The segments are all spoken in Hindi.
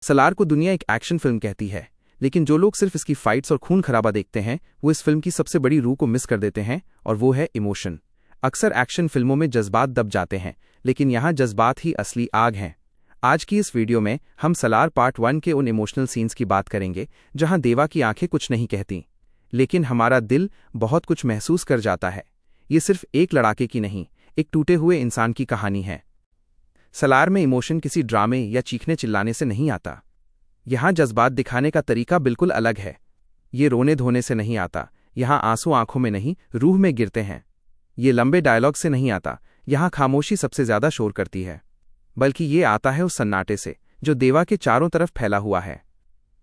सलार को दुनिया एक एक्शन फिल्म कहती है, लेकिन जो लोग सिर्फ इसकी फाइट्स और खून खराबा देखते हैं वो इस फिल्म की सबसे बड़ी रूह को मिस कर देते हैं, और वो है इमोशन। अक्सर एक्शन फिल्मों में जज्बात दब जाते हैं, लेकिन यहाँ जज्बात ही असली आग हैं। आज की इस वीडियो में हम सलार पार्ट 1 के उन इमोशनल सीन्स की बात करेंगे जहाँ देवा की आंखें कुछ नहीं कहती, लेकिन हमारा दिल बहुत कुछ महसूस कर जाता है। ये सिर्फ एक लड़ाके की नहीं, एक टूटे हुए इंसान की कहानी है। सलार में इमोशन किसी ड्रामे या चीखने चिल्लाने से नहीं आता। यहाँ जज्बात दिखाने का तरीका बिल्कुल अलग है। ये रोने धोने से नहीं आता, यहाँ आंसू आंखों में नहीं रूह में गिरते हैं। ये लंबे डायलॉग से नहीं आता, यहाँ खामोशी सबसे ज्यादा शोर करती है, बल्कि ये आता है उस सन्नाटे से जो देवा के चारों तरफ फैला हुआ है।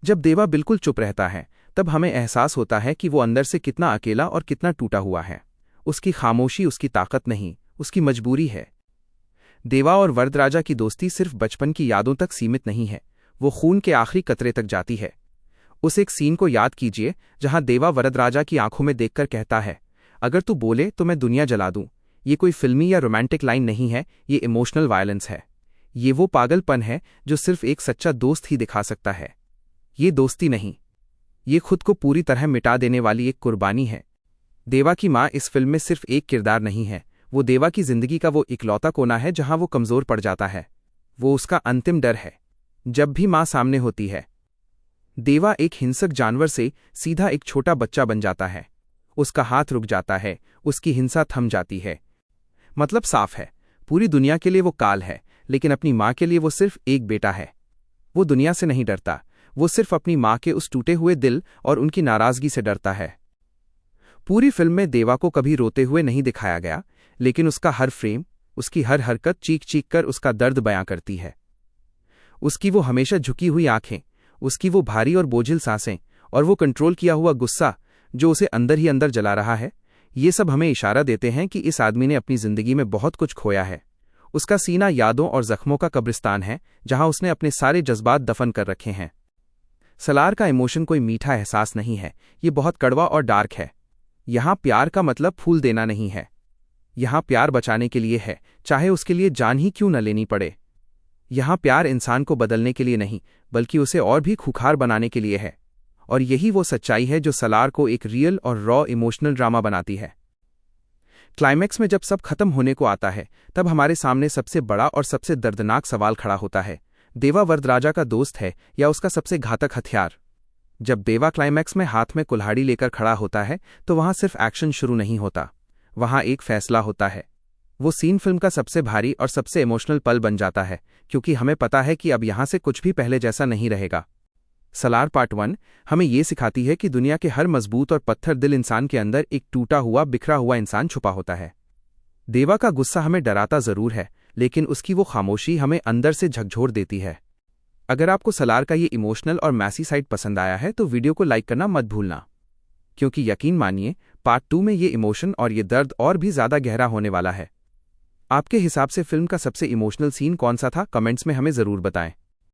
जब देवा बिल्कुल चुप रहता है तब हमें एहसास होता है कि वो अंदर से कितना अकेला और कितना टूटा हुआ है। उसकी खामोशी उसकी ताकत नहीं, उसकी मजबूरी है। देवा और वरदराजा की दोस्ती सिर्फ बचपन की यादों तक सीमित नहीं है, वो खून के आखिरी कतरे तक जाती है। उस एक सीन को याद कीजिए जहां देवा वरदराजा की आंखों में देखकर कहता है, अगर तू बोले तो मैं दुनिया जला दूं। ये कोई फिल्मी या रोमांटिक लाइन नहीं है, ये इमोशनल वायलेंस है। ये वो पागलपन है जो सिर्फ एक सच्चा दोस्त ही दिखा सकता है। ये दोस्ती नहीं, ये खुद को पूरी तरह मिटा देने वाली एक कुर्बानी है। देवा की माँ इस फिल्म में सिर्फ एक किरदार नहीं है, वो देवा की जिंदगी का वो इकलौता कोना है जहां वो कमजोर पड़ जाता है। वो उसका अंतिम डर है। जब भी माँ सामने होती है, देवा एक हिंसक जानवर से सीधा एक छोटा बच्चा बन जाता है। उसका हाथ रुक जाता है, उसकी हिंसा थम जाती है। मतलब साफ है, पूरी दुनिया के लिए वो काल है, लेकिन अपनी माँ के लिए वो सिर्फ एक बेटा है। वो दुनिया से नहीं डरता, वो सिर्फ अपनी माँ के उस टूटे हुए दिल और उनकी नाराजगी से डरता है। पूरी फिल्म में देवा को कभी रोते हुए नहीं दिखाया गया, लेकिन उसका हर फ्रेम, उसकी हर हरकत चीख चीख कर उसका दर्द बयां करती है। उसकी वो हमेशा झुकी हुई आंखें, उसकी वो भारी और बोझिल सांसें, और वो कंट्रोल किया हुआ गुस्सा जो उसे अंदर ही अंदर जला रहा है, ये सब हमें इशारा देते हैं कि इस आदमी ने अपनी जिंदगी में बहुत कुछ खोया है। उसका सीना यादों और जख्मों का कब्रिस्तान है जहां उसने अपने सारे जज्बात दफन कर रखे हैं। सलार का इमोशन कोई मीठा एहसास नहीं है, ये बहुत कड़वा और डार्क है। यहाँ प्यार का मतलब फूल देना नहीं है, यहाँ प्यार बचाने के लिए है, चाहे उसके लिए जान ही क्यों न लेनी पड़े। यहाँ प्यार इंसान को बदलने के लिए नहीं, बल्कि उसे और भी खूंखार बनाने के लिए है। और यही वो सच्चाई है जो सलार को एक रियल और रॉ इमोशनल ड्रामा बनाती है। क्लाइमैक्स में जब सब खत्म होने को आता है, तब हमारे सामने सबसे बड़ा और सबसे दर्दनाक सवाल खड़ा होता है, देवा वरदराजा का दोस्त है या उसका सबसे घातक हथियार। जब देवा क्लाइमैक्स में हाथ में कुल्हाड़ी लेकर खड़ा होता है तो वहां सिर्फ एक्शन शुरू नहीं होता, वहां एक फैसला होता है। वो सीन फिल्म का सबसे भारी और सबसे इमोशनल पल बन जाता है, क्योंकि हमें पता है कि अब यहां से कुछ भी पहले जैसा नहीं रहेगा। सलार पार्ट 1 हमें ये सिखाती है कि दुनिया के हर मजबूत और पत्थर दिल इंसान के अंदर एक टूटा हुआ बिखरा हुआ इंसान छुपा होता है। देवा का गुस्सा हमें डराता जरूर है, लेकिन उसकी वो खामोशी हमें अंदर से झकझोर देती है। अगर आपको सलार का ये इमोशनल और मैसी साइड पसंद आया है तो वीडियो को लाइक करना मत भूलना, क्योंकि यकीन मानिए पार्ट 2 में ये इमोशन और ये दर्द और भी ज्यादा गहरा होने वाला है। आपके हिसाब से फिल्म का सबसे इमोशनल सीन कौन सा था, कमेंट्स में हमें जरूर बताएं।